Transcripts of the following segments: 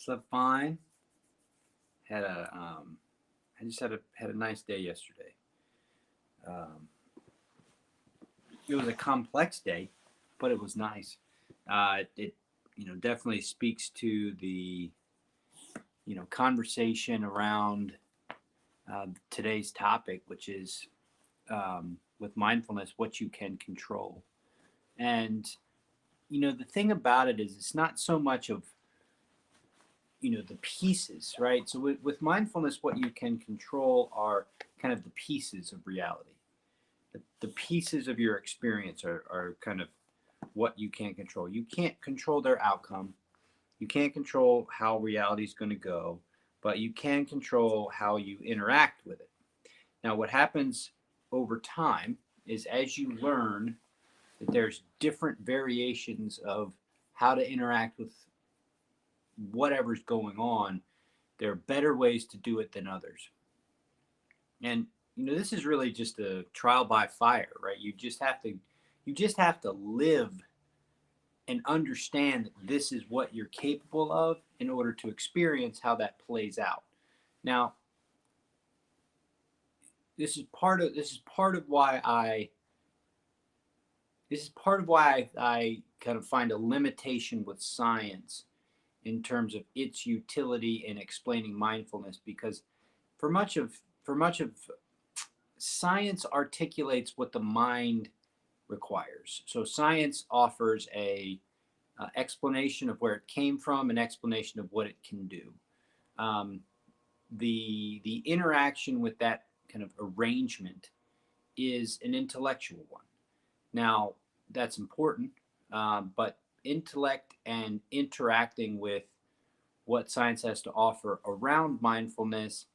Slept fine. Had a I just had a nice day yesterday. Um, it was a complex day, but it was nice. It definitely speaks to the conversation around today's topic, which is with mindfulness, what you can control. And the thing about it is, it's not so much of the pieces, right? So with mindfulness, what you can control are kind of the pieces of reality. The pieces of your experience are kind of what you can control. You can't control their outcome. You can't control how reality is going to go, but you can control how you interact with it. Now, what happens over time is, as you learn that there's different variations of how to interact with whatever's going on, there are better ways to do it than others. And this is really just a trial by fire, right? You just have to live and understand that this is what you're capable of in order to experience how that plays out. Now, this is part of why I kind of find a limitation with science in terms of its utility in explaining mindfulness, because for much of science articulates what the mind requires. So science offers a explanation of where it came from, an explanation of what it can do. Um, the interaction with that kind of arrangement is an intellectual one. Now, that's important, but intellect and interacting with what science has to offer around mindfulness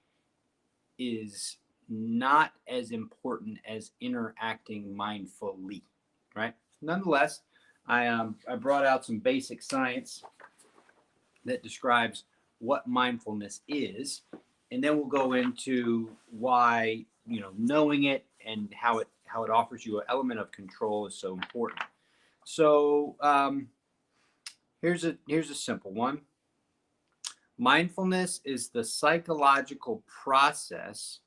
is not as important as interacting mindfully, right? Nonetheless, I brought out some basic science that describes what mindfulness is, and then we'll go into why knowing it and how it offers you an element of control is so important. So here's a simple one. Mindfulness is the psychological process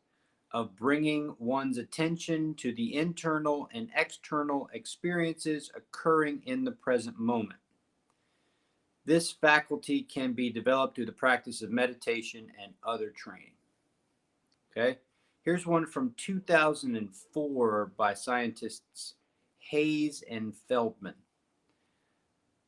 of bringing one's attention to the internal and external experiences occurring in the present moment. This faculty can be developed through the practice of meditation and other training. Okay, here's one from 2004 by scientists Hayes and Feldman.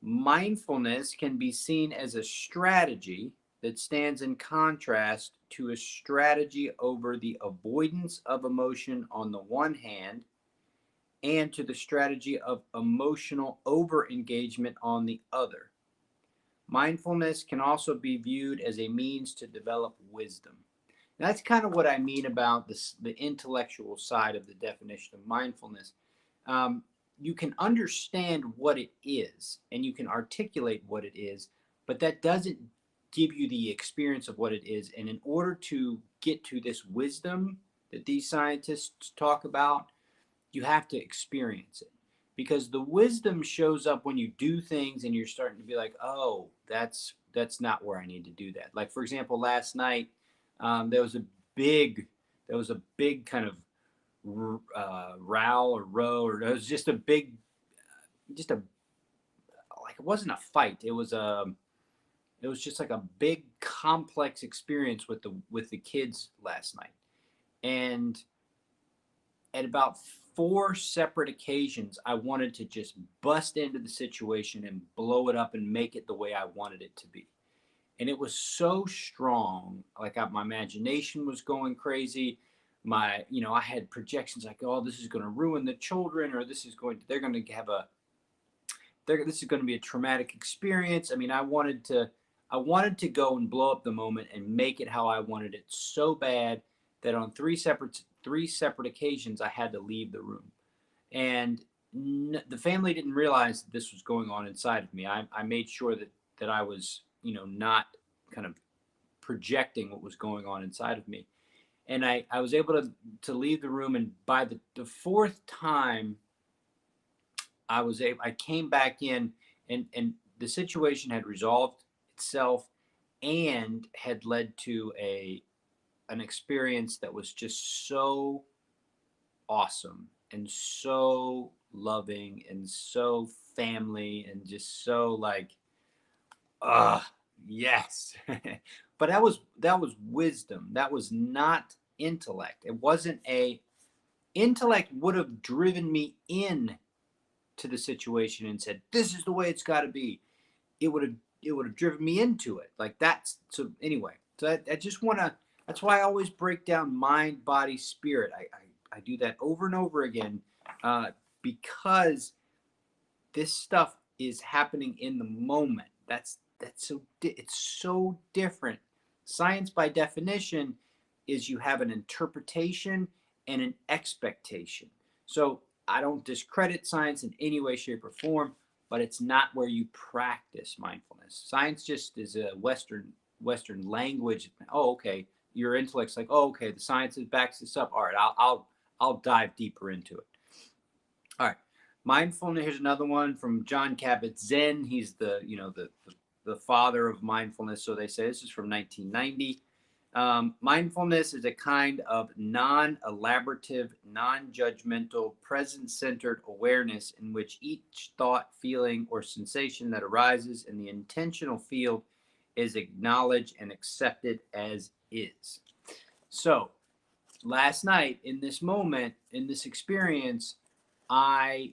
Mindfulness can be seen as a strategy that stands in contrast to a strategy over the avoidance of emotion on the one hand, and to the strategy of emotional over-engagement on the other. Mindfulness can also be viewed as a means to develop wisdom. And that's kind of what I mean about the intellectual side of the definition of mindfulness. You can understand what it is and you can articulate what it is, but that doesn't give you the experience of what it is. And in order to get to this wisdom that these scientists talk about, you have to experience it. Because the wisdom shows up when you do things and you're starting to be like, oh, that's not where I need to do that. Like, for example, last night, there was a big kind of row or row, or it was just a big, like, it wasn't a fight. It was just like a big complex experience with the kids last night. And at about 4 separate occasions, I wanted to just bust into the situation and blow it up and make it the way I wanted it to be. And it was so strong. Like, my imagination was going crazy. I had projections like, oh, this is going to ruin the children, or this is going to be a traumatic experience. I mean, I wanted to go and blow up the moment and make it how I wanted it so bad that on three separate occasions I had to leave the room. And the family didn't realize that this was going on inside of me. I made sure that I was, not kind of projecting what was going on inside of me. And I was able to leave the room, and by the 4th time I came back in, and the situation had resolved itself, and had led to an experience that was just so awesome and so loving and so family and just so like, yes. But that was wisdom. That was not intellect. It wasn't a intellect would have driven me in to the situation and said, this is the way it's got to be. It would have driven me into it. Like that's so anyway. So I just want to, that's why I always break down mind, body, spirit. I do that over and over again, because this stuff is happening in the moment. It's so different. Science by definition is you have an interpretation and an expectation. So I don't discredit science in any way, shape, or form, but it's not where you practice mindfulness. Science just is a Western language. Oh, okay. Your intellect's like, oh, okay, the science backs this up. All right, I'll dive deeper into it. All right. Mindfulness. Here's another one from John Kabat-Zinn. He's the father of mindfulness, so they say. This is from 1990. Mindfulness is a kind of non-elaborative, non-judgmental, present-centered awareness in which each thought, feeling, or sensation that arises in the intentional field is acknowledged and accepted as is. So, last night, in this moment, in this experience, it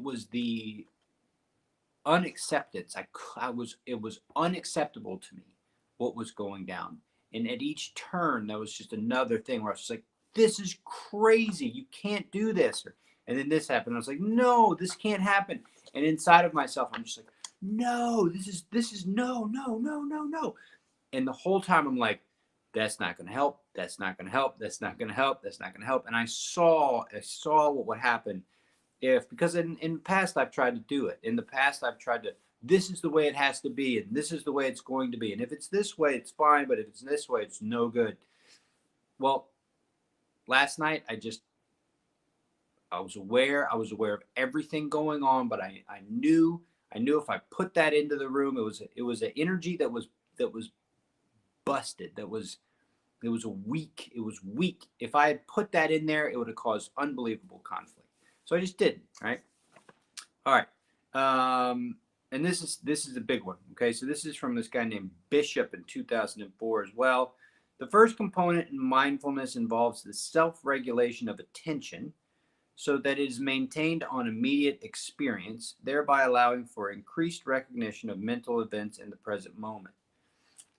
was the unacceptance. It was unacceptable to me what was going down. And at each turn, that was just another thing where I was just like, this is crazy. You can't do this. And then this happened. I was like, no, this can't happen. And inside of myself, I'm just like, no, this is no. And the whole time I'm like, that's not going to help. That's not going to help. That's not going to help. That's not going to help. And I saw what would happen because in the past I've tried to do it. In the past I've tried to, this is the way it has to be, and this is the way it's going to be. And if it's this way, it's fine. But if it's this way, it's no good. Well, last night I was aware of everything going on, but I knew if I put that into the room, it was an energy that was busted. It was weak. If I had put that in there, it would have caused unbelievable conflict. So I just didn't, right? All right. And this is a big one. Okay. So this is from this guy named Bishop in 2004 as well. The first component in mindfulness involves the self-regulation of attention so that it is maintained on immediate experience, thereby allowing for increased recognition of mental events in the present moment.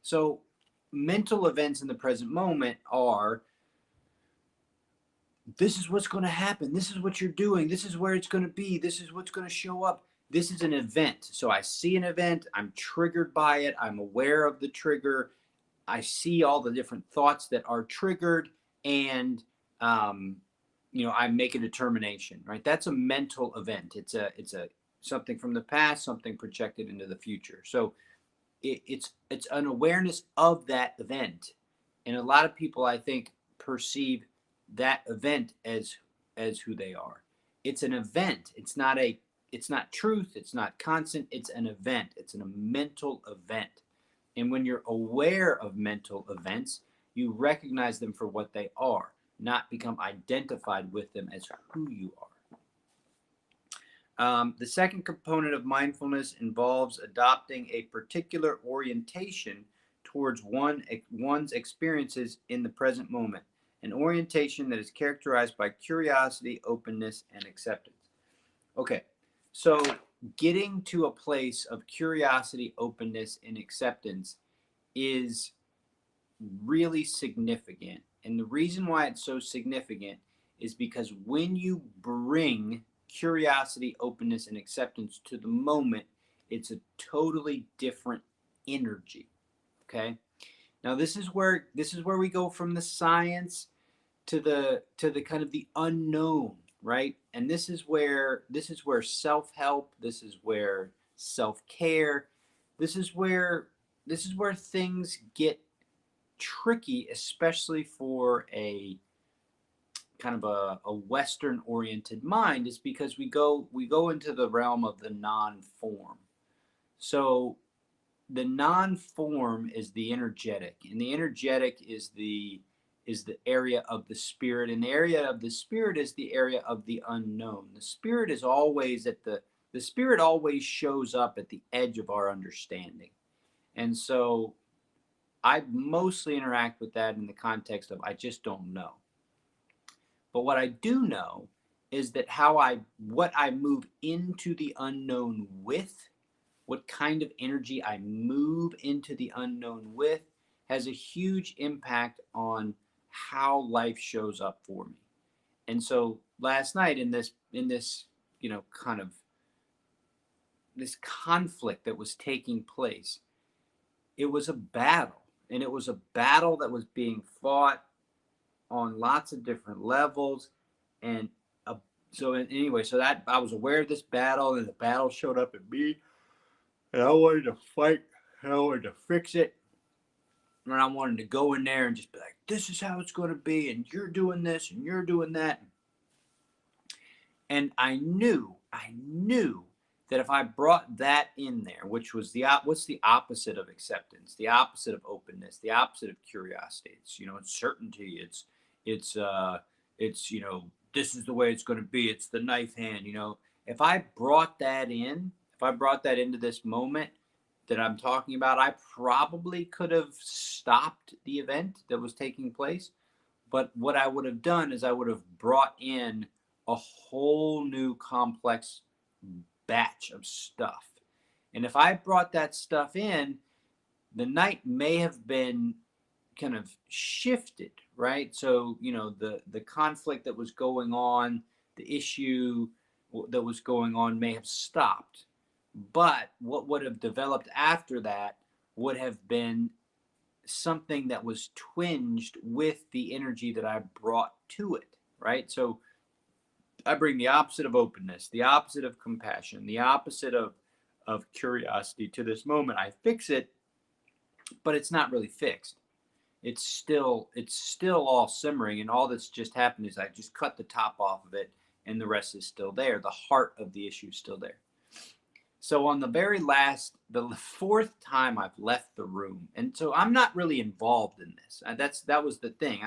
So mental events in the present moment are, this is what's going to happen. This is what you're doing. This is where it's going to be. This is what's going to show up. This is an event. So I see an event. I'm triggered by it. I'm aware of the trigger. I see all the different thoughts that are triggered, and I make a determination. Right? That's a mental event. It's a something from the past, something projected into the future. So it's an awareness of that event, and a lot of people, I think, perceive that event as who they are. It's an event. It's not truth. It's not constant. It's an event. It's a mental event. And when you're aware of mental events, you recognize them for what they are, not become identified with them as who you are. The second component of mindfulness involves adopting a particular orientation towards one's experiences in the present moment, an orientation that is characterized by curiosity, openness, and acceptance. Okay, so getting to a place of curiosity, openness, and acceptance is really significant. And the reason why it's so significant is because when you bring curiosity, openness, and acceptance to the moment, it's a totally different energy. Okay? Now this is where we go from the science to the kind of the unknown, right? And this is where self-help, this is where self-care, this is where things get tricky, especially for a kind of a Western oriented mind, is because we go into the realm of the non-form. So the non-form is the energetic, and the energetic is the area of the spirit, and the area of the spirit is the area of the unknown. The spirit is always at the spirit always shows up at the edge of our understanding. And so I mostly interact with that in the context of I just don't know. But what I do know is that what I move into the unknown with, what kind of energy I move into the unknown with, has a huge impact on how life shows up for me. And so last night in this kind of this conflict that was taking place, it was a battle, and it was a battle that was being fought on lots of different levels. And so that I was aware of this battle, and the battle showed up at me, and I wanted to fight, and I wanted to fix it, and I wanted to go in there and just be like, this is how it's going to be, and you're doing this and you're doing that. And I knew that if I brought that in there, which was what's the opposite of acceptance, the opposite of openness, the opposite of curiosity? It's, it's certainty. It's this is the way it's going to be. It's the knife hand. If I brought that into this moment that I'm talking about, I probably could have stopped the event that was taking place. But what I would have done is I would have brought in a whole new complex batch of stuff. And if I brought that stuff in, the night may have been kind of shifted, right? So, the conflict that was going on, the issue that was going on may have stopped. But what would have developed after that would have been something that was twinged with the energy that I brought to it, right? So I bring the opposite of openness, the opposite of compassion, the opposite of curiosity to this moment. I fix it, but it's not really fixed. It's still all simmering, and all that's just happened is I just cut the top off of it, and the rest is still there. The heart of the issue is still there. So on the fourth time I've left the room, and so I'm not really involved in this. That was the thing.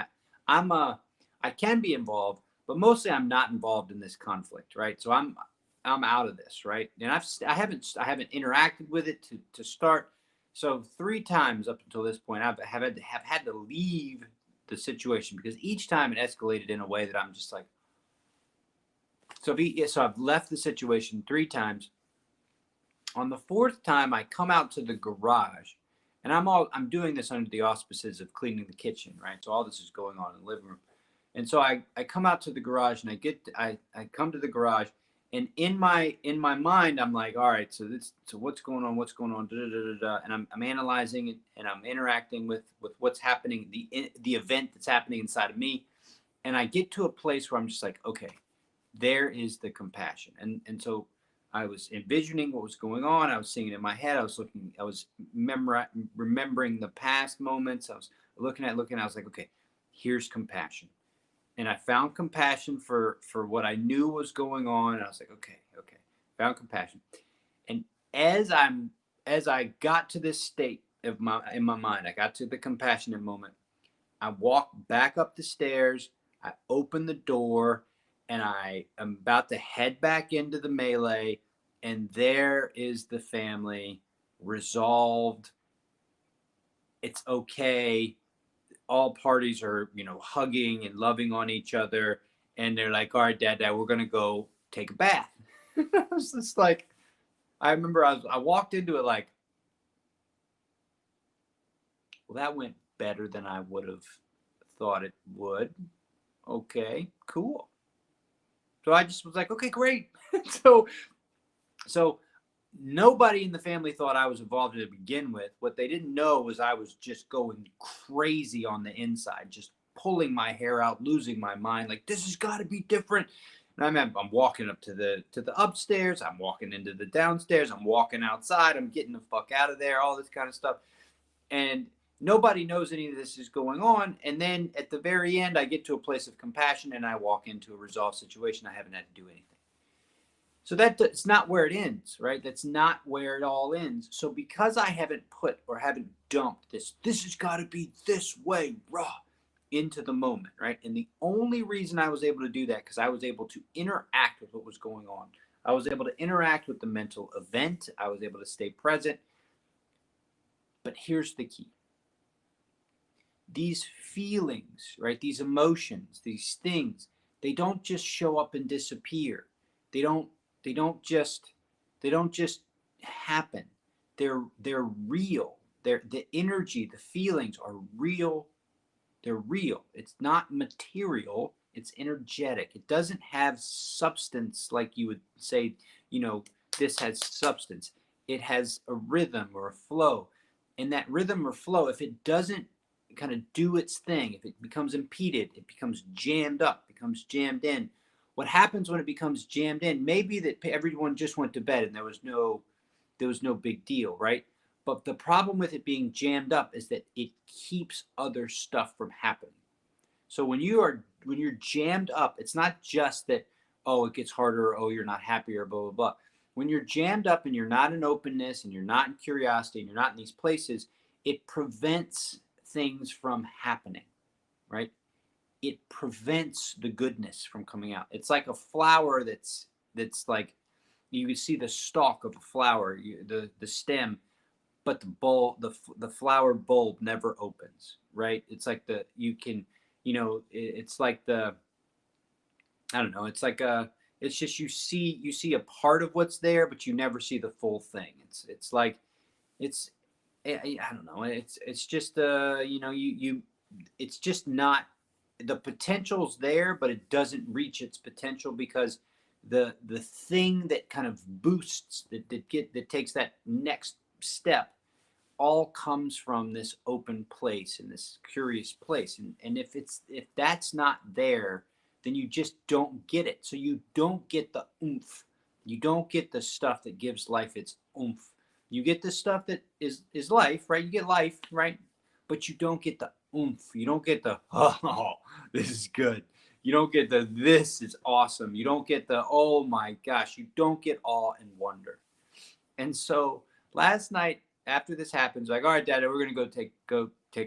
I can be involved, but mostly I'm not involved in this conflict, right? So I'm out of this, right? And I haven't interacted with it to start. So 3 times up until this point, have had to leave the situation, because each time it escalated in a way that I'm just like. So I've left the situation 3 times. On the 4th time, I come out to the garage, and I'm doing this under the auspices of cleaning the kitchen, right? So all this is going on in the living room. And so I come out to the garage, and I come to the garage, and in my mind, I'm like, all right, so what's going on? And I'm analyzing it, and I'm interacting with what's happening, the event that's happening inside of me. And I get to a place where I'm just like, okay, there is the compassion. And so I was envisioning what was going on. I was seeing it in my head. I was remembering the past moments. I was looking. I was like, okay, here's compassion. And I found compassion for what I knew was going on. And I was like, okay, found compassion. And as I got to this state in my mind, I got to the compassionate moment. I walked back up the stairs. I opened the door, and I am about to head back into the melee. And there is the family, resolved. It's okay. All parties are, hugging and loving on each other. And they're like, all right, Dad, we're going to go take a bath. I was just like, I remember I walked into it like, well, that went better than I would have thought it would. Okay, cool. So I just was like, okay, great. So nobody in the family thought I was involved to begin with. What they didn't know was I was just going crazy on the inside, just pulling my hair out, losing my mind. Like, this has got to be different. And I'm walking up to the upstairs. I'm walking into the downstairs. I'm walking outside. I'm getting the fuck out of there. All this kind of stuff. And nobody knows any of this is going on. And then at the very end, I get to a place of compassion, and I walk into a resolved situation. I haven't had to do anything. So that's not where it ends, right? That's not where it all ends. So because I haven't put or haven't dumped this has got to be this way, raw, into the moment, right? And the only reason I was able to do that, because I was able to interact with what was going on. I was able to interact with the mental event. I was able to stay present. But here's the key. These feelings, right? These emotions, these things, they don't just show up and disappear. They don't they don't just they don't just happen. They're real. They're the energy, the feelings are real. They're real. It's not material, it's energetic. It doesn't have substance like you would say, this has substance. It has a rhythm or a flow. And that rhythm or flow, if it doesn't kind of do its thing, if it becomes impeded, it becomes jammed up, becomes jammed in. What happens when it becomes jammed in? Maybe that everyone just went to bed and there was no big deal, right? But the problem with it being jammed up is that it keeps other stuff from happening. So when you're jammed up, it's not just that, oh, it gets harder, or, oh, you're not happy, or blah blah blah. When you're jammed up and you're not in openness and you're not in curiosity and you're not in these places, it prevents things from happening, right? It prevents the goodness from coming out. It's like a flower that's like, you can see the stalk of a flower, the stem, but the flower bulb never opens, right? It's like it's like the, I don't know, it's like it's just, you see a part of what's there, but you never see the full thing. It's like, it's, I don't know, it's just it's just not, the potential's there, but it doesn't reach its potential because the thing that kind of boosts, that takes that next step, all comes from this open place and this curious place. And if that's not there, then you just don't get it. So you don't get the oomph. You don't get the stuff that gives life its oomph. You get the stuff that is life, right? You get life, right? But you don't get the oomph. You don't get the, oh, this is good. You don't get the, this is awesome. You don't get the, oh my gosh. You don't get awe and wonder. And so last night, after this happens, like, all right, Dad, we're gonna go take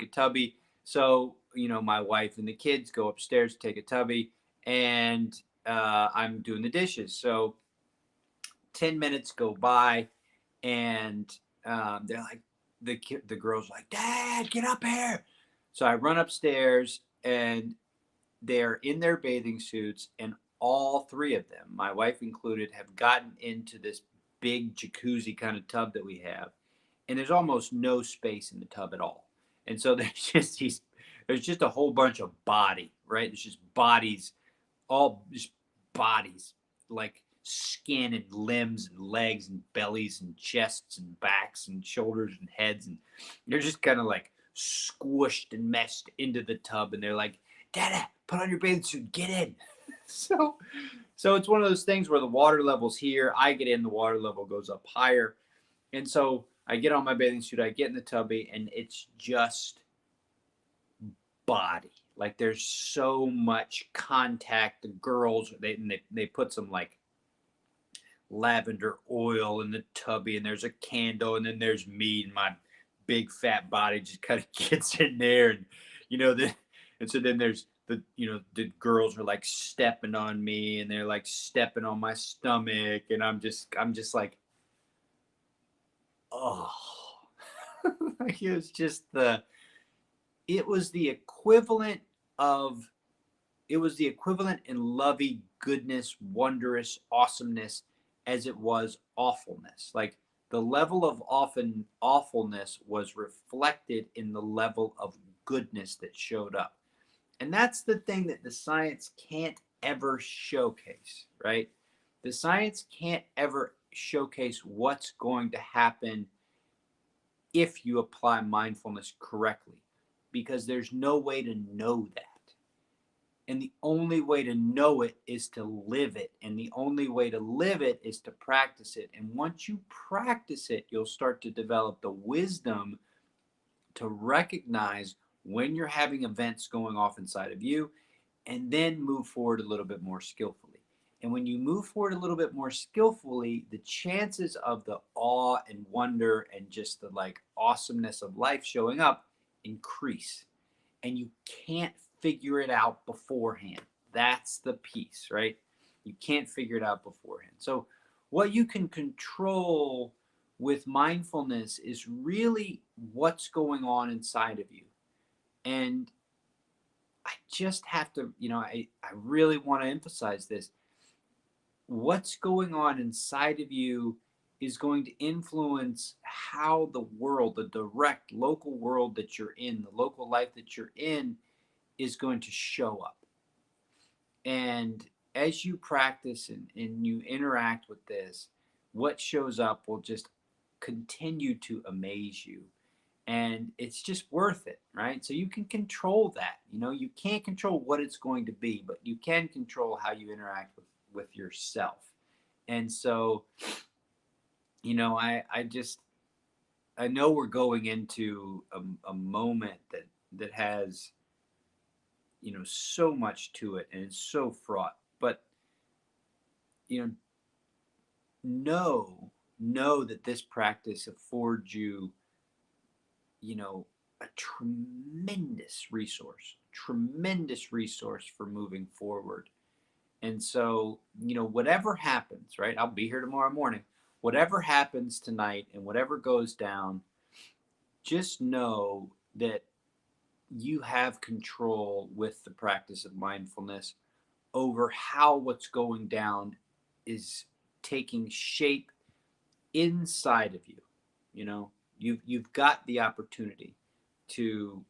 a tubby. So my wife and the kids go upstairs to take a tubby, and I'm doing the dishes. So 10 minutes go by, and they're like, the girls are like, Dad, get up here. So I run upstairs, and they're in their bathing suits, and all three of them, my wife included, have gotten into this big jacuzzi kind of tub that we have, and there's almost no space in the tub at all. And so there's just a whole bunch of body, right? There's just bodies, all just bodies, like skin and limbs and legs and bellies and chests and backs and shoulders and heads, and they're just kind of like squished and meshed into the tub, and they're like, Dada, put on your bathing suit, get in. So it's one of those things where the water level's here, I get in, the water level goes up higher. And so I get on my bathing suit, I get in the tubby, and it's just body. Like, there's so much contact. The girls, they put some like lavender oil in the tubby, and there's a candle, and then there's me, and my big fat body just kind of gets in there, and and so then there's the girls are like stepping on me, and they're like stepping on my stomach, and I'm just like, oh. Like, it was the equivalent in lovey goodness, wondrous awesomeness, as it was awfulness. Like, the level of awfulness was reflected in the level of goodness that showed up. And that's the thing that the science can't ever showcase, right? The science can't ever showcase what's going to happen if you apply mindfulness correctly, because there's no way to know that. And the only way to know it is to live it. And the only way to live it is to practice it. And once you practice it, you'll start to develop the wisdom to recognize when you're having events going off inside of you, and then move forward a little bit more skillfully. And when you move forward a little bit more skillfully, the chances of the awe and wonder and just the like awesomeness of life showing up increase. And you can't figure it out beforehand. That's the piece, right? You can't figure it out beforehand. So, what you can control with mindfulness is really what's going on inside of you. And I just have to, I really want to emphasize this. What's going on inside of you is going to influence how the world, the direct local world that you're in, the local life that you're in, is going to show up. And as you practice and you interact with this, what shows up will just continue to amaze you. And it's just worth it, right? So you can control that. You can't control what it's going to be, but you can control how you interact with yourself. And so, I know we're going into a moment that has so much to it, and it's so fraught, but you know that this practice affords you a tremendous resource for moving forward. And so whatever happens, right, I'll be here tomorrow morning, whatever happens tonight and whatever goes down, just know that you have control with the practice of mindfulness over how what's going down is taking shape inside of you. You've got the opportunity to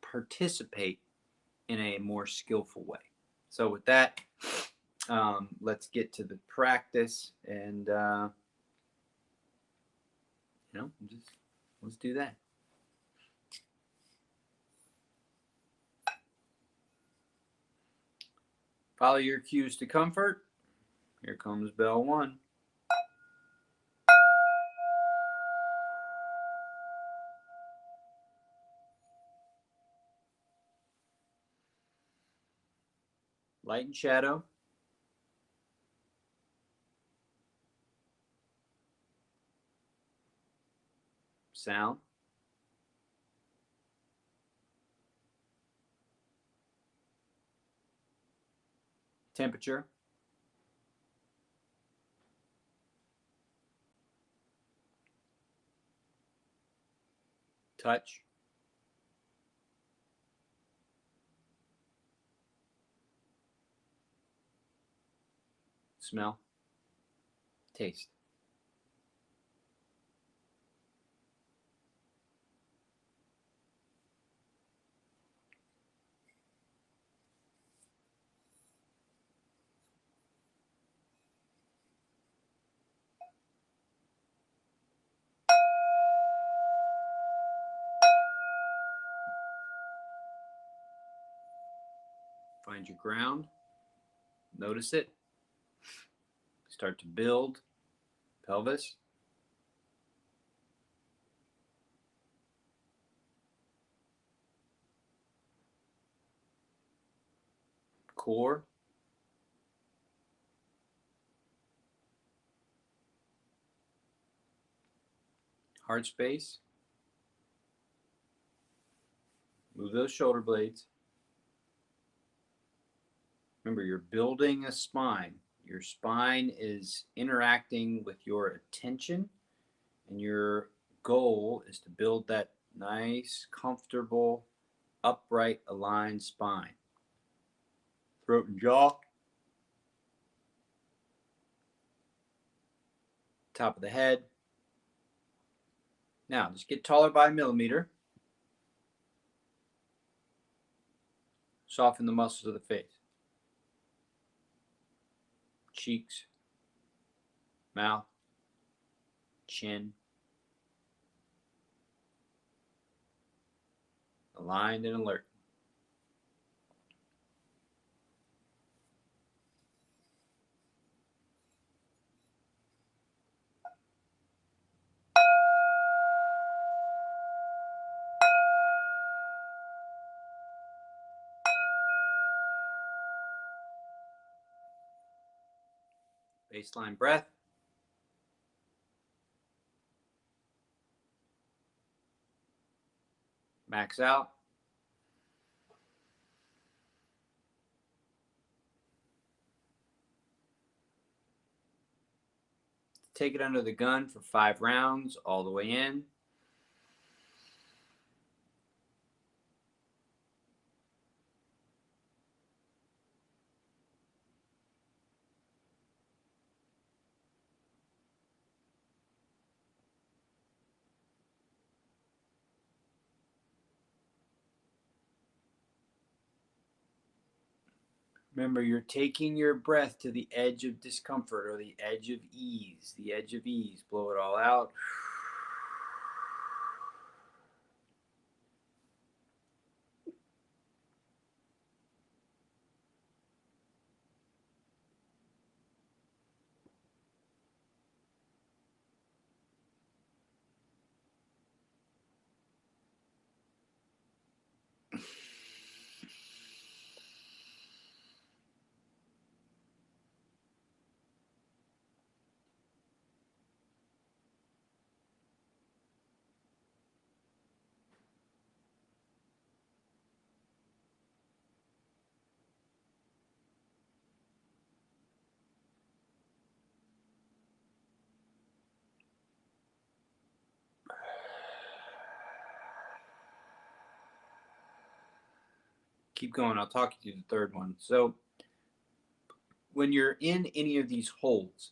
participate in a more skillful way. So with that, let's get to the practice, and let's do that. Follow your cues to comfort. Here comes bell 1. Light and shadow. Sound. Temperature. Touch. Smell. Taste. Find your ground. Notice it. Start to build. Pelvis. Core. Heart space. Move those shoulder blades. Remember, you're building a spine. Your spine is interacting with your attention, and your goal is to build that nice, comfortable, upright, aligned spine. Throat and jaw. Top of the head. Now, just get taller by a millimeter. Soften the muscles of the face. Cheeks, mouth, chin. Aligned and alert. Baseline breath. Max out. Take it under the gun for 5 rounds, all the way in. Remember, you're taking your breath to the edge of discomfort or the edge of ease. The edge of ease. Blow it all out. Keep going. I'll talk you through the third one. So when you're in any of these holds,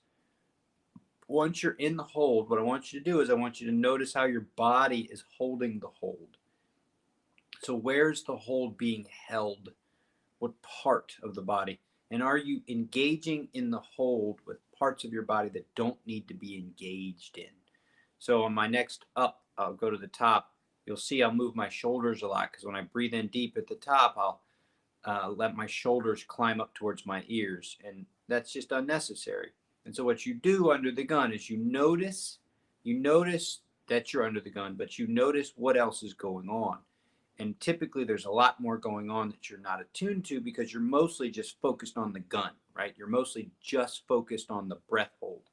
once you're in the hold, what I want you to do is I want you to notice how your body is holding the hold. So where's the hold being held? What part of the body? And are you engaging in the hold with parts of your body that don't need to be engaged in? So on my next up, I'll go to the top. You'll see I'll move my shoulders a lot because when I breathe in deep at the top, I'll let my shoulders climb up towards my ears, and that's just unnecessary. And so what you do under the gun is you notice that you're under the gun, but you notice what else is going on. And typically there's a lot more going on that you're not attuned to because you're mostly just focused on the gun, right? You're mostly just focused on the breath hold.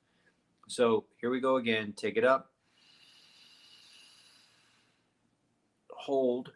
So here we go again. Take it up. Hold.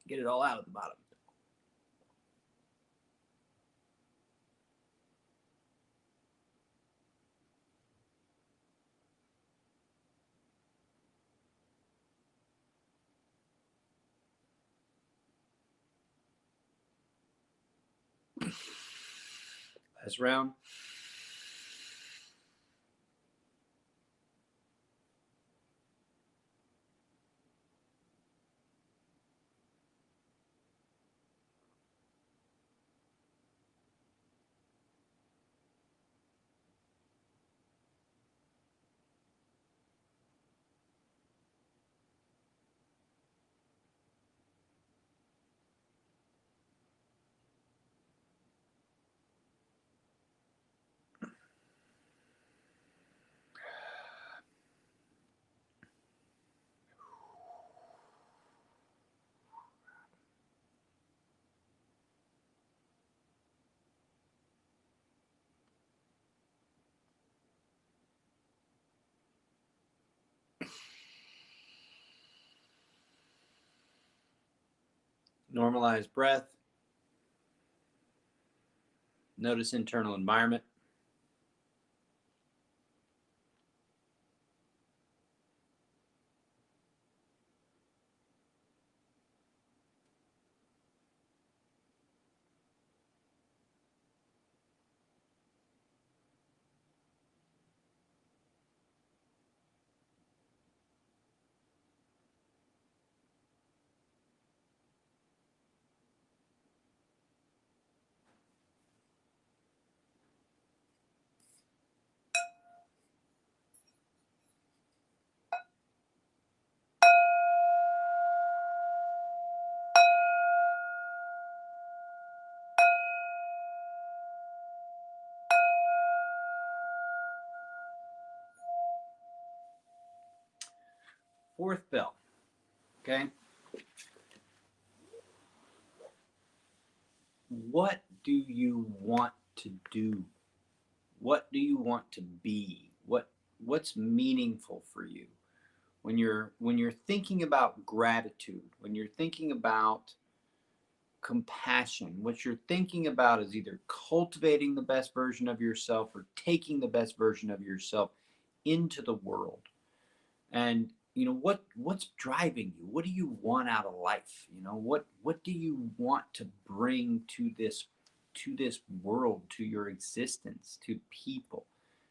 Get it all out at the bottom. Last round. Normalize breath. Notice internal environment. fourth bell. Okay. What do you want to do? What do you want to be? What's meaningful for you? When you're thinking about gratitude, when you're thinking about compassion, what you're thinking about is either cultivating the best version of yourself or taking the best version of yourself into the world. And what's driving you? What do you want out of life? What do you want to bring to this world, to your existence, to people?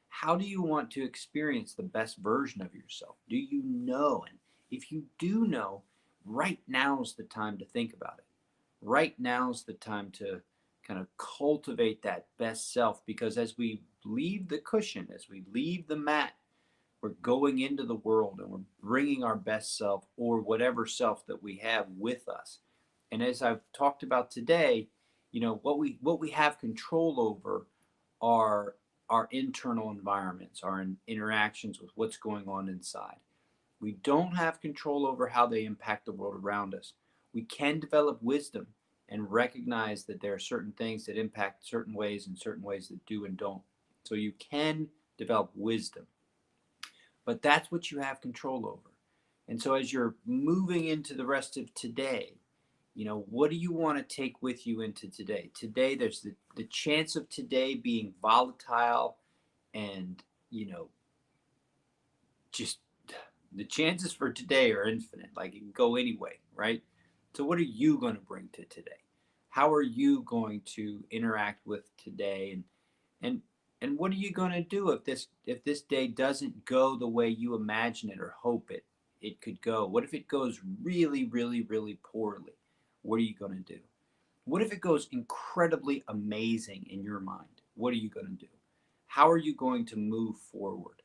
How do you want to experience the best version of yourself? Do you know? And if you do know, right now's the time to think about it. Right now's the time to kind of cultivate that best self, because as we leave the cushion, as we leave the mat, we're going into the world and we're bringing our best self, or whatever self that we have, with us. And as I've talked about today, what we have control over are our internal environments, our interactions with what's going on inside. We don't have control over how they impact the world around us. We can develop wisdom and recognize that there are certain things that impact certain ways and certain ways that do and don't. So you can develop wisdom. But that's what you have control over. And so as you're moving into the rest of today, what do you want to take with you into today? Today, there's the chance of today being volatile, and, just the chances for today are infinite. Like, it can go anyway, right? So what are you going to bring to today? How are you going to interact with today? And and what are you going to do if this day doesn't go the way you imagine it or hope it could go? What if it goes really, really, really poorly? What are you going to do? What if it goes incredibly amazing in your mind? What are you going to do? How are you going to move forward?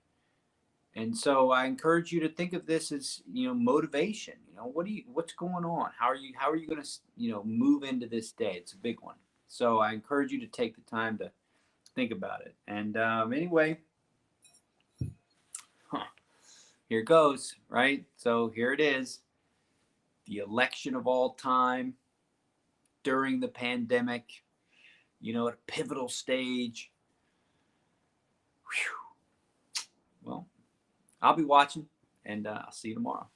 And so I encourage you to think of this as, motivation. What's going on? How are you going to, move into this day? It's a big one. So I encourage you to take the time to think about it. And anyway, here goes, right? So here it is, the election of all time during the pandemic, at a pivotal stage. Whew. Well, I'll be watching, and I'll see you tomorrow.